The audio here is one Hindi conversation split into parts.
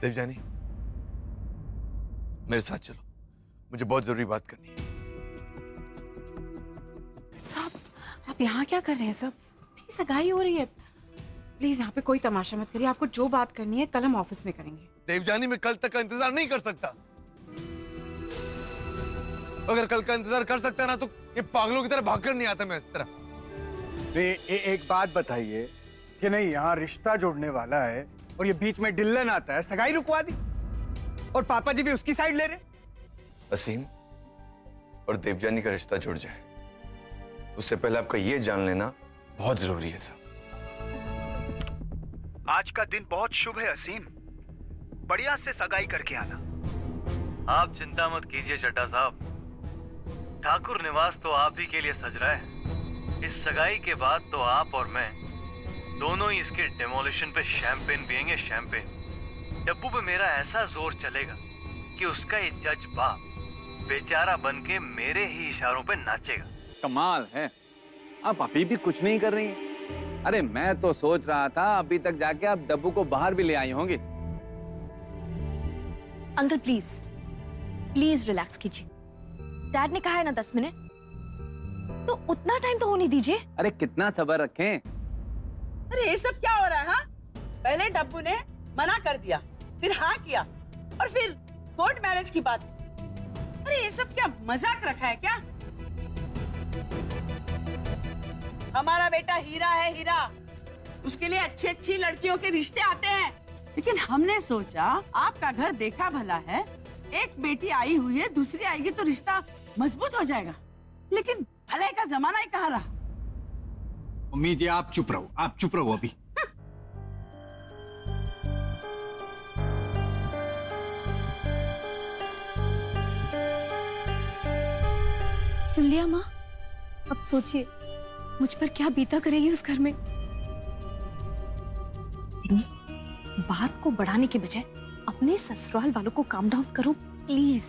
देवजानी, मेरे साथ चलो, मुझे बहुत जरूरी बात करनी है। साहब, आप यहाँ क्या कर रहे हैं? सब मेरी सगाई हो रही है। प्लीज यहाँ पे कोई तमाशा मत करिए। आपको जो बात करनी है कल हम ऑफिस में करेंगे। देवजानी, मैं कल तक का इंतजार नहीं कर सकता। अगर कल का इंतजार कर सकता ना तो ये पागलों की तरह भागकर नहीं आता मैं इस तरह। एक बात बताइए कि नहीं, यहाँ रिश्ता जोड़ने वाला है और ये बीच में डिल्लन आता है, सगाई रुकवा दी और पापा जी भी उसकी साइड ले रहे। असीम और देवजानी का रिश्ता जुड़ जाए उससे पहले आपका ये जान लेना बहुत जरूरी है साहब। आज का दिन बहुत शुभ है असीम, बढ़िया से सगाई करके आना। आप चिंता मत कीजिए चड्ढा साहब, ठाकुर निवास तो आप ही के लिए सज रहा है। इस सगाई के बाद तो आप और मैं दोनों ही इसके डेमोलिशन पे शैंपेन पियेंगे, शैंपेन। डब्बू पे मेरा ऐसा जोर चलेगा कि उसका ये जज बाप बेचारा बन के मेरे ही इशारों पे नाचेगा। कमाल है, आप अभी भी कुछ नहीं कर रही हैं। अरे मैं तो सोच रहा था अभी तक जाके आप डब्बू को बाहर भी ले आई होंगी। अंकल प्लीज प्लीज रिलैक्स कीजिए। डैड ने कहा है ना 10 मिनट, तो उतना टाइम तो होने दीजिए। अरे कितना सब्र रखें। अरे ये सब क्या हो रहा है? हाँ, पहले डब्बू ने मना कर दिया, फिर हाँ किया और फिर कोर्ट मैरिज की बात। अरे ये सब क्या मजाक रखा है क्या? हमारा बेटा हीरा है, हीरा। उसके लिए अच्छी अच्छी लड़कियों के रिश्ते आते हैं, लेकिन हमने सोचा आपका घर देखा भला है, एक बेटी आई हुई है, दूसरी आएगी तो रिश्ता मजबूत हो जाएगा। लेकिन भले का जमाना ही कहाँ रहा। मम्मी जी आप चुप रहो, आप चुप रहो अभी। सुन लिया माँ? अब सोचिए मुझ पर क्या बीता करेगी उस घर में। बात को बढ़ाने के बजाय अपने ससुराल वालों को काम डाउन करो प्लीज।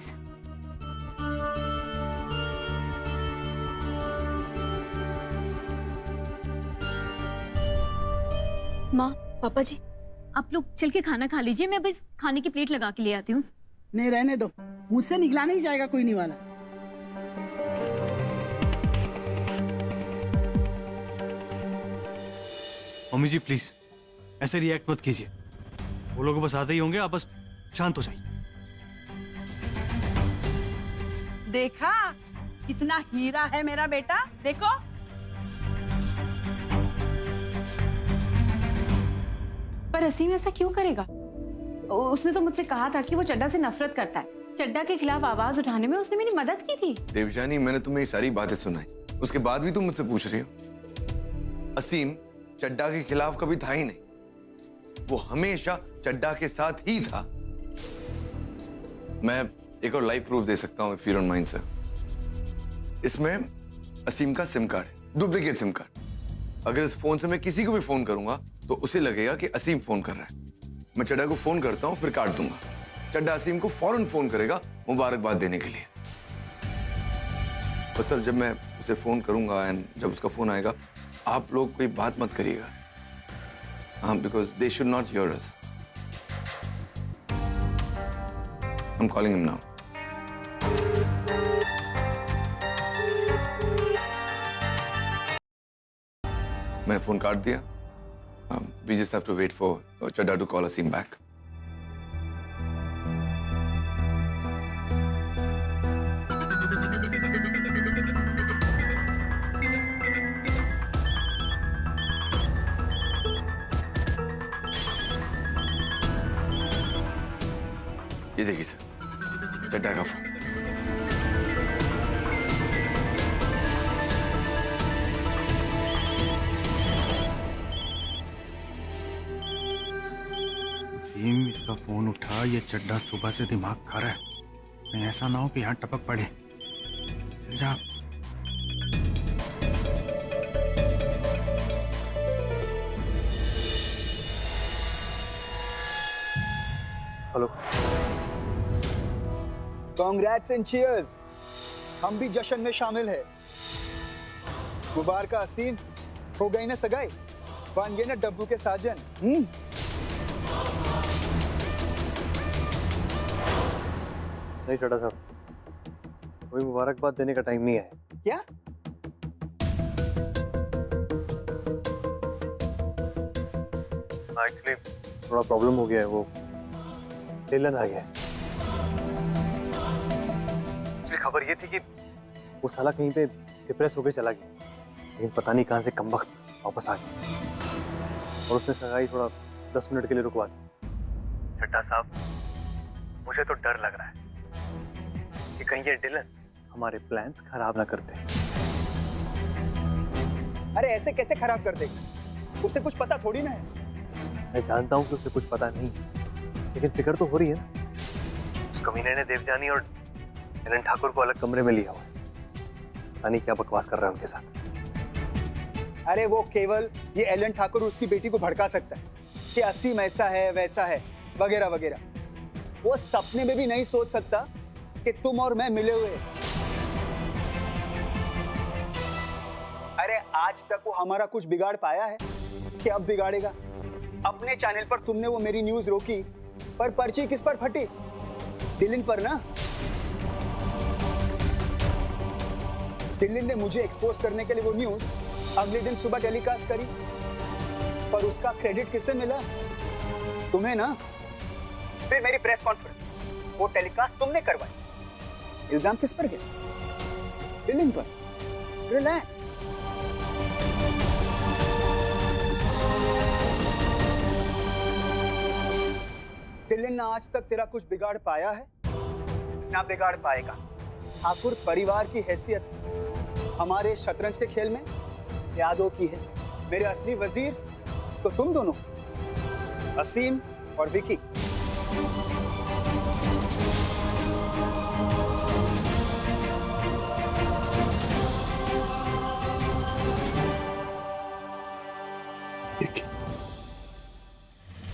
माँ, पापा जी, आप लोग चल के खाना खा लीजिए, मैं बस खाने की प्लेट लगा के ले आती हूँ। नहीं, रहने दो, मुझसे निकला नहीं जाएगा कोई नहीं वाला। मम्मी जी प्लीज ऐसे रिएक्ट मत कीजिए, वो लोग बस आते ही होंगे, आप बस शांत हो जाइए। देखा कितना हीरा है मेरा बेटा, देखो। पर असीम ऐसा क्यों करेगा? उसने तो मुझसे कहा था कि वो चड्ढा से नफरत करता है। चड्ढा के खिलाफ आवाज उठाने में उसने मेरी मदद की थी। देवजानी, मैंने तुम्हें ये सारी बातें सुनाई, उसके बाद भी तुम मुझसे पूछ रही हो। असीम चड्ढा के खिलाफ कभी था ही नहीं, वो हमेशा चड्ढा के साथ ही था। मैं एक और लाइव प्रूफ दे सकता हूं, if you don't mind sir. इसमें असीम का सिम कार्ड है, डुप्लीकेट सिम कार्ड। अगर इस फोन से मैं किसी को भी फोन करूंगा तो उसे लगेगा कि असीम फोन कर रहा है। मैं चड्ढा को फोन करता हूं, फिर काट दूंगा। चड्ढा असीम को फौरन फोन करेगा मुबारकबाद देने के लिए। और सर, जब मैं उसे फोन करूंगा एंड जब उसका फोन आएगा, आप लोग कोई बात मत करिएगा। हाँ, because they should not here us. I am calling him now. मैंने फोन काट दिया। We just have to wait for Chadda to call Asim back. ये देखिए सर, चड्ढा का फोन। असीम इसका फोन उठा, ये चड्ढा सुबह से दिमाग खा रहा है, कहीं ऐसा ना हो कि यहाँ टपक पड़े। चल जा। Hello, congrats and cheers. हम भी जश्न में शामिल है। मुबारक असीम, हो गई ना सगाई, बन गए ना डब्बू के साजन। नहीं चड्ढा साहब, कोई मुबारकबाद देने का टाइम नहीं है। क्या? एक्चुअली थोड़ा प्रॉब्लम हो गया है, वो डिलन आ गया है। खबर ये थी कि वो साला कहीं पे डिप्रेस होके चला गया, लेकिन पता नहीं कहां से कमबख्त वापस आ गया और उसने सगाई थोड़ा 10 मिनट के लिए रुकवा दी। चड्ढा साहब, मुझे तो डर लग रहा है कि कहीं ये डिलन हमारे प्लान्स खराब ना करते। अरे ऐसे कैसे खराब कर देगा? उसे कुछ पता थोड़ी ना है। मैं जानता हूँ कि उसे कुछ पता नहीं, लेकिन फिक्र तो हो रही है ना। उस कमीने ने देवजानी और एलन ठाकुर को अलग कमरे में लिया हुआ है, पता नहीं क्या बकवास कर रहा है उनके साथ। अरे वो केवल ये एलन ठाकुर उसकी बेटी को भड़का सकता है कि असीम ऐसा है वैसा है वगैरह वगैरह। वो सपने में भी नहीं सोच सकता कि तुम और मैं मिले हुए हैं। अरे आज तक वो हमारा कुछ बिगाड़ पाया है कि अब बिगाड़ेगा? अपने चैनल पर तुमने वो मेरी न्यूज रोकी, पर पर्ची किस पर फटी? डिलन पर ना। डिलन ने मुझे एक्सपोज करने के लिए वो न्यूज अगले दिन सुबह टेलीकास्ट करी, पर उसका क्रेडिट किसे मिला? तुम्हें ना। फिर मेरी प्रेस कॉन्फ्रेंस वो टेलीकास्ट तुमने करवाई, इल्जाम किस पर गया? डिलन पर। रिलैक्स। डिलन ने आज तक तेरा कुछ बिगाड़ पाया है ना बिगाड़ पाएगा। ठाकुर परिवार की हैसियत हमारे शतरंज के खेल में यादों की है। मेरे असली वजीर तो तुम दोनों, असीम और विकी।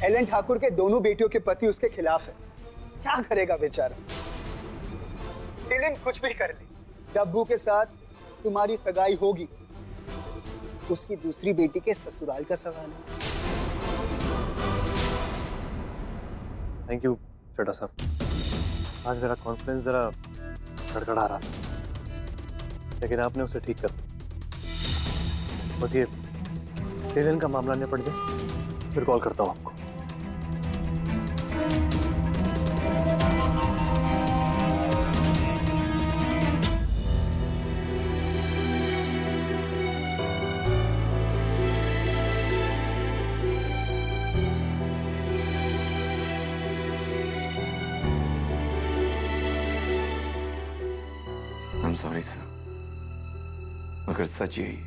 एलन ठाकुर के दोनों बेटियों के पति उसके खिलाफ है। क्या करेगा बेचारा? डिलन कुछ भी कर ले, डब्बू के साथ तुम्हारी सगाई होगी, उसकी दूसरी बेटी के ससुराल का सवाल है। थैंक यू चड्ढा साहब, आज मेरा कॉन्फिडेंस जरा गड़गड़ा रहा था, लेकिन आपने उसे ठीक कर दिया। बस ये डिलन का मामला निपट जाए, फिर कॉल करता हूँ आपको। I'm sorry sir, मगर सच यही।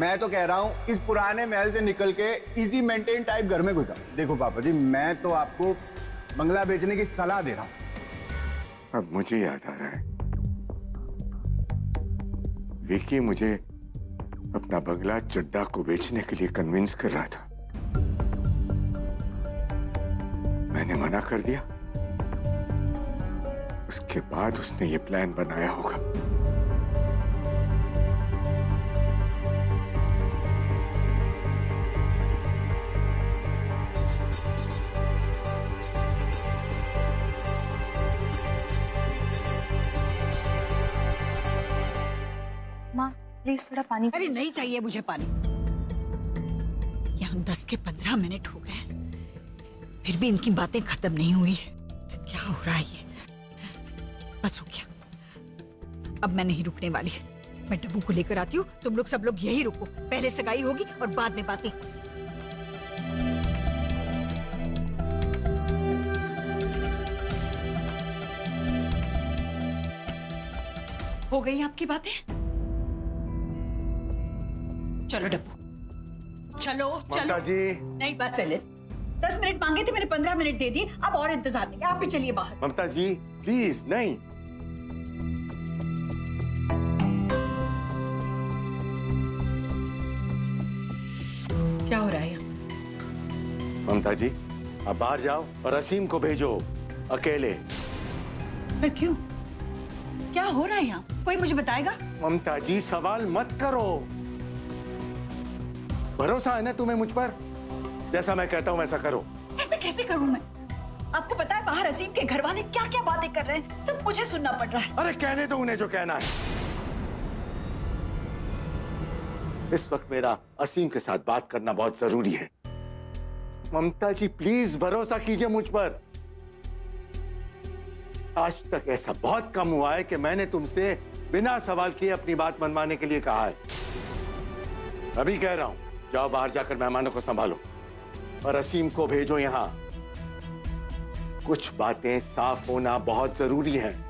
मैं तो कह रहा हूँ इस पुराने महल से निकल के इजी मेंटेन टाइप घर में घुसा। देखो पापा जी, मैं तो आपको बंगला बेचने की सलाह दे रहा हूँ। अब मुझे याद आ रहा है, विकी मुझे अपना बंगला चड्ढा को बेचने के लिए कन्विंस कर रहा था। मैंने मना कर दिया, उसके बाद उसने ये प्लान बनाया होगा। माँ प्लीज थोड़ा पानी। अरे नहीं चाहिए मुझे पानी। यहाँ 10 के 15 मिनट हो गए, फिर भी इनकी बातें खत्म नहीं हुई। क्या हो रहा है ये? बस हो गया, अब मैं नहीं रुकने वाली। मैं डब्बू को लेकर आती हूँ, तुम लोग सब लोग यही रुको। पहले सगाई होगी और बाद में बातें। हो गई आपकी बातें? चलो डब्बू, चलो चलो। जी नहीं बस एलन, 10 मिनट मांगे थे मैंने, 15 मिनट दे दिए, अब और इंतजार नहीं। आप भी चलिए बाहर। ममता जी प्लीज नहीं। क्या हो रहा है यहाँ? ममता जी अब बाहर जाओ और असीम को भेजो अकेले। पर क्यों? क्या हो रहा है यहाँ? कोई मुझे बताएगा? ममता जी सवाल मत करो, भरोसा है ना तुम्हें मुझ पर? जैसा मैं कहता हूं वैसा करो। ऐसे कैसे करूं मैं? आपको पता है बाहर असीम के घर वाले क्या क्या बातें कर रहे हैं, सब मुझे सुनना पड़ रहा है। अरे कहने दो उन्हें जो कहना है। इस वक्त मेरा असीम के साथ बात करना बहुत जरूरी है। ममता जी प्लीज भरोसा कीजिए मुझ पर। आज तक ऐसा बहुत कम हुआ है कि मैंने तुमसे बिना सवाल किए अपनी बात मनवाने के लिए कहा है। अभी कह रहा हूं, जाओ बाहर जाकर मेहमानों को संभालो और असीम को भेजो यहां। कुछ बातें साफ होना बहुत जरूरी है।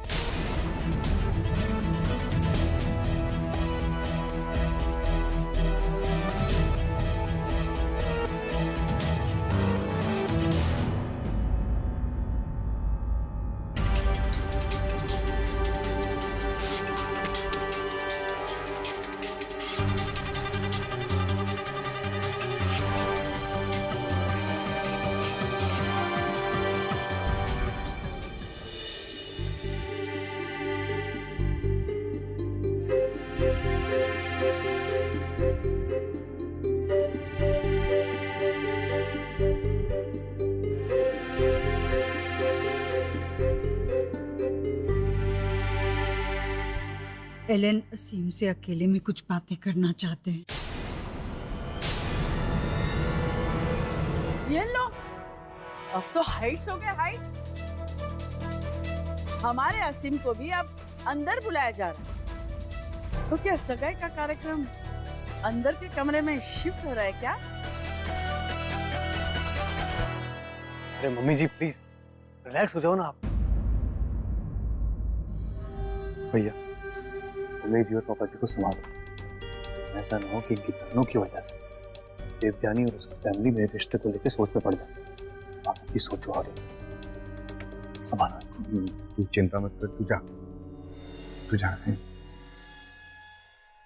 एलन असीम से अकेले में कुछ बातें करना चाहते हैं। ये लो, अब तो हाइट्स हो गए हाइट। हमारे असीम को भी अब अंदर बुलाया जा रहा है। तो क्या सगाई का कार्यक्रम अंदर के कमरे में शिफ्ट हो रहा है क्या? अरे मम्मी जी प्लीज रिलैक्स हो जाओ ना आप। भैया मम्मी जी और पापा जी को संभालो। ऐसा ना हो कि इनकी बहनों की वजह से देवजानी और उसकी फैमिली मेरे रिश्ते को लेकर सोच में पड़ जाए। आप की सोचो आगे, संभालो। तू चिंता मत कर, तू जा से।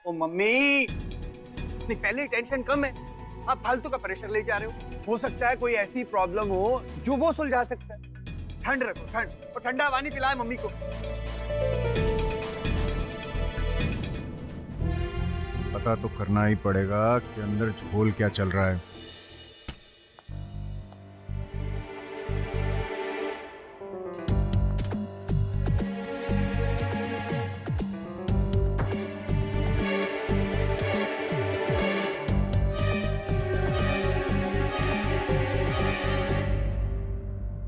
ओ मम्मी, इतनी पहले टेंशन कम है, आप फालतू का प्रेशर ले जा रहे हो सकता है कोई ऐसी प्रॉब्लम हो जो वो सुलझा सकता है। ठंड रखो, ठंड, और ठंडा पानी पिलाए मम्मी को। पता तो करना ही पड़ेगा कि अंदर झोल क्या चल रहा है।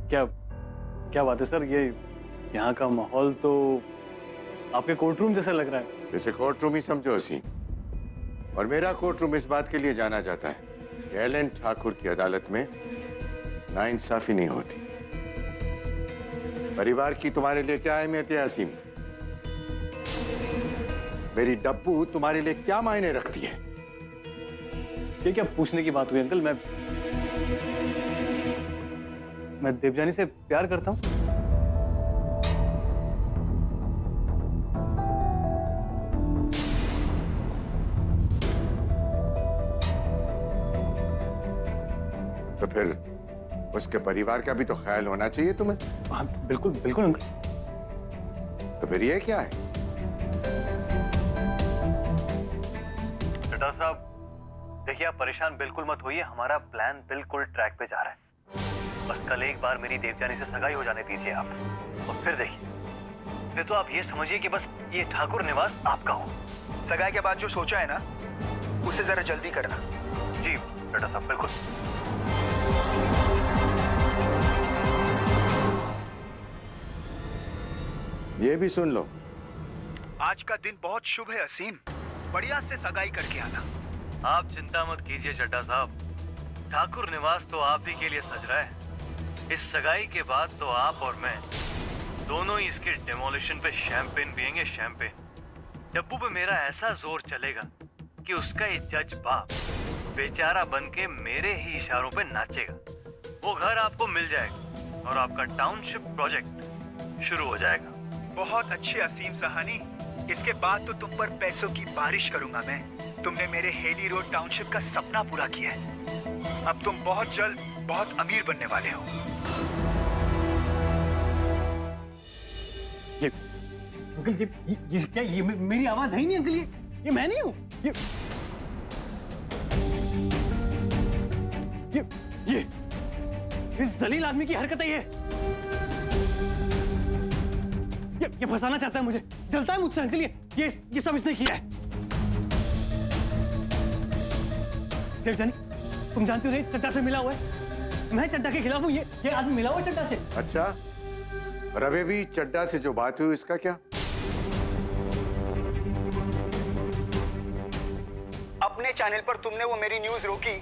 क्या क्या बात है सर, ये यहाँ का माहौल तो आपके कोर्ट रूम जैसा लग रहा है। इसे कोर्ट रूम ही समझो असीम, और मेरा कोर्ट रूम इस बात के लिए जाना जाता है कि एलन ठाकुर की अदालत में नाइंसाफी नहीं होती। परिवार की तुम्हारे लिए क्या अहमियत है असीम? मेरी डब्बू तुम्हारे लिए क्या मायने रखती है? ये क्या पूछने की बात हुई अंकल? मैं देवजानी से प्यार करता हूँ। तो फिर उसके परिवार का भी तो ख्याल होना चाहिए तुम्हें। हाँ बिल्कुल बिल्कुल अंकल। तो फिर ये क्या है? चड्ढा साहब देखिए, आप परेशान बिल्कुल मत होइए, हमारा प्लान बिल्कुल ट्रैक पे जा रहा है। बस कल एक बार मेरी देवजानी से सगाई हो जाने दीजिए आप, और फिर देखिए, फिर तो आप ये समझिए कि बस ये ठाकुर निवास आपका हो। सगाई के बाद जो सोचा है ना, उसे जरा जल्दी करना। जी चड्ढा साहब बिल्कुल। ये भी सुन लो, आज का दिन बहुत शुभ है असीम, बढ़िया से सगाई करके आना। आप चिंता मत कीजिए चड्ढा साहब, ठाकुर निवास तो आप ही के लिए सज रहा है। इस सगाई के बाद तो आप और मैं दोनों ही इसके डेमोलिशन पे शैंपेन पियेंगे, शैंपेन। डब्बू पे मेरा ऐसा जोर चलेगा कि उसका ये जज बाप बेचारा बन के मेरे ही इशारों पे नाचेगा। वो घर आपको मिल जाएगा और आपका टाउनशिप प्रोजेक्ट शुरू हो जाएगा। बहुत अच्छे असीम सहानी, इसके बाद तो तुम पर पैसों की बारिश करूंगा मैं। तुमने मेरे हेली रोड टाउनशिप का सपना पूरा किया है। अब तुम बहुत जल्द बहुत अमीर बनने वाले हो। अंकल ये क्या, ये मेरी आवाज है ही नहीं अंकल, ये मैं नहीं हूँ। इस दलील आदमी की हरकत है ये फंसाना चाहता है मुझे, जलता है मुझसे अंकल। ये सब इसने किया है। देवजानी, तुम जानती हो नहीं, चड्डा से मिला हुआ है। मैं चड्डा के खिलाफ हूँ। ये आदमी मिला हुआ है चड्डा से। अच्छा, और अभी भी चड्डा से जो बात हुई इसका क्या? अपने चैनल पर तुमने वो मेरी न्यूज रोकी,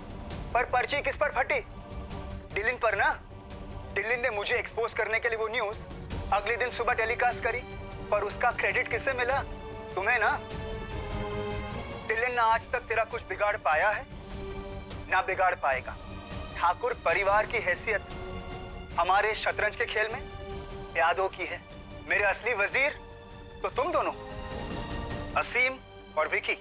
पर पर्ची किस पर फटी? डिलिन पर ना। डिलिन ने मुझे एक्सपोज करने के लिए वो न्यूज अगले दिन सुबह टेलीकास्ट करी, पर उसका क्रेडिट किसे मिला? तुम्हें ना। डिलिन ना आज तक तेरा कुछ बिगाड़ पाया है, ना बिगाड़ पाएगा। ठाकुर परिवार की हैसियत हमारे शतरंज के खेल में यादों की है। मेरे असली वजीर तो तुम दोनों, असीम और विकी।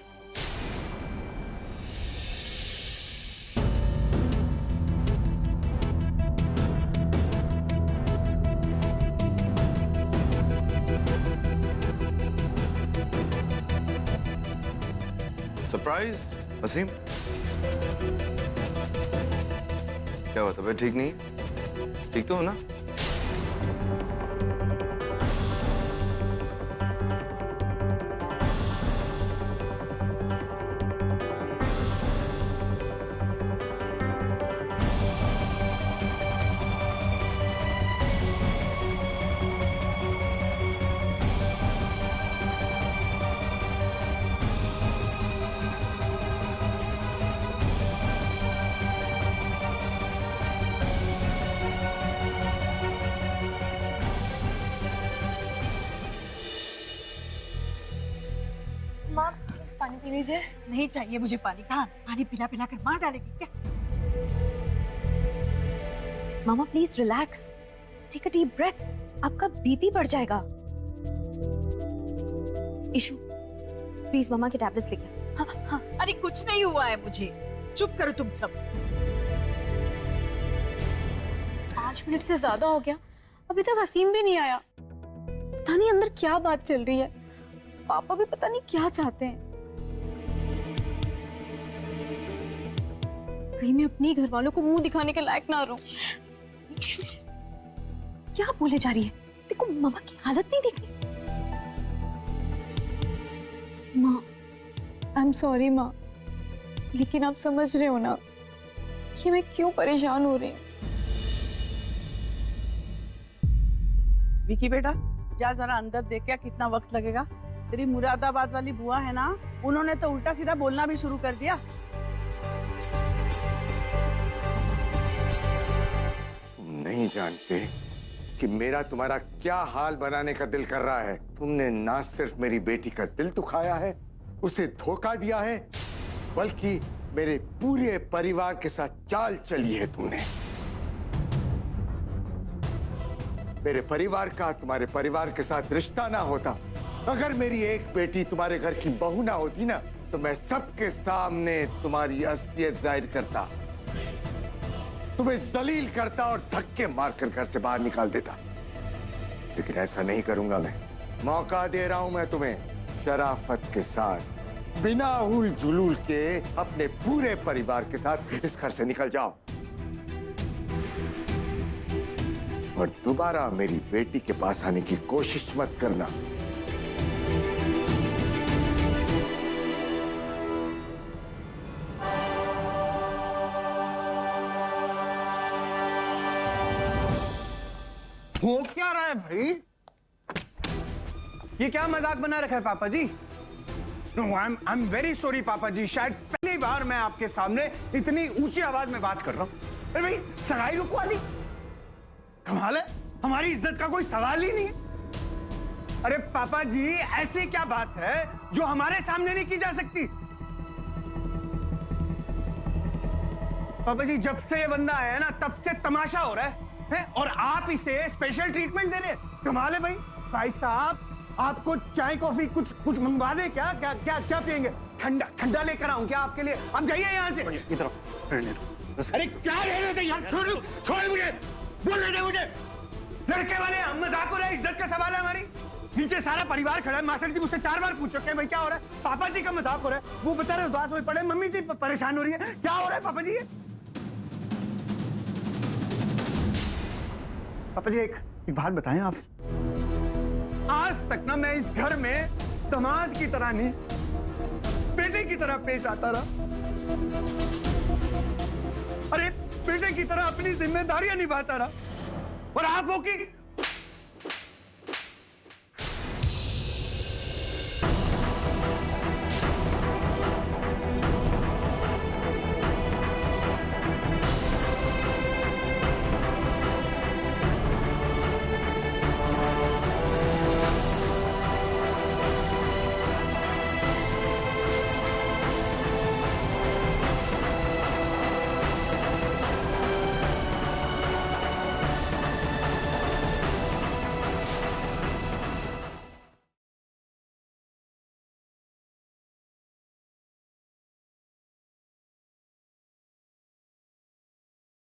सरप्राइज असीम, क्या हुआ? तबीयत ठीक नहीं? ठीक तो हो ना? माँ प्लीज पानी पी लीजिए। नहीं चाहिए मुझे पानी। कहाँ पानी पिला पिला कर मार डालेगी क्या? मामा please relax, take a deep breath. आपका बीपी बढ़ जाएगा। इशू प्लीज मामा के टैबलेट्स लेके। हाँ हाँ। अरे कुछ नहीं हुआ है मुझे। चुप करो तुम सब। 5 मिनट से ज्यादा हो गया, अभी तक असीम भी नहीं आया। पता नहीं अंदर क्या बात चल रही है। पापा भी पता नहीं क्या चाहते हैं। कहीं मैं अपनी घर वालों को मुंह दिखाने के लायक ना रहूं। क्या बोले जा रही है? देखो मामा की हालत नहीं दिख रही। माँ, आई एम सॉरी माँ, लेकिन आप समझ रहे हो ना कि मैं क्यों परेशान हो रही हूँ। विकी बेटा, जा जरा अंदर देख क्या कितना वक्त लगेगा। तेरी मुरादाबाद वाली बुआ है ना, उन्होंने तो उल्टा सीधा बोलना भी शुरू कर दिया। तुम नहीं जानते कि मेरा तुम्हारा क्या हाल बनाने का दिल कर रहा है। तुमने ना सिर्फ मेरी बेटी का दिल दुखाया है, उसे धोखा दिया है, बल्कि मेरे पूरे परिवार के साथ चाल चली है तुमने। मेरे परिवार का तुम्हारे परिवार के साथ रिश्ता ना होता, अगर मेरी एक बेटी तुम्हारे घर की बहू ना होती ना, तो मैं सबके सामने तुम्हारी असलियत जाहिर करता, तुम्हें जलील करता और धक्के मारकर घर से बाहर निकाल देता। लेकिन ऐसा नहीं करूंगा मैं। मौका दे रहा हूं मैं तुम्हें, शराफत के साथ, बिना हुल जुलूल के अपने पूरे परिवार के साथ इस घर से निकल जाओ और दोबारा मेरी बेटी के पास आने की कोशिश मत करना। हो क्या रहा है भाई? ये क्या मजाक बना रखा है पापा जी? No, I am very sorry पापा जी। शायद पहली बार मैं आपके सामने इतनी ऊंची आवाज में बात कर रहा हूं। अरे भाई, सगाई रुकवा दी? कमाल है, हमारी इज्जत का कोई सवाल ही नहीं है। अरे पापा जी, ऐसी क्या बात है जो हमारे सामने नहीं की जा सकती? पापा जी, जब से ये बंदा आया है ना, तब से तमाशा हो रहा है और आप इसे स्पेशल ट्रीटमेंट दे रहे हैं। कमाल है भाई। भाई साहब, आपको चाय कॉफी कुछ मंगवा दे क्या? क्या क्या क्या पियेंगे? ठंडा लेकर आऊं क्या आपके लिए? आप जाइए यहाँ से। इधर अरे क्या रहने दे यार, छोड़ मुझे, बोलने दे मुझे। लड़के वाले हम मजाक हो रहे हैं, इज्जत का सवाल है हमारी। नीचे सारा परिवार खड़ा है। मास्टर जी मुझसे 4 बार पूछ चुके हैं भाई क्या हो रहा है। पापा जी का मजाक हो रहा है, वो बेचारे उदास हो पड़े, मम्मी जी परेशान हो रही है। क्या हो रहा है पापा जी? पापा जी एक बात बताएं आप, आज तक ना मैं इस घर में दामाद की तरह नहीं, बेटे की तरह पेश आता रहा। अरे बेटे की तरह अपनी जिम्मेदारियां निभाता रहा, और आप हो कि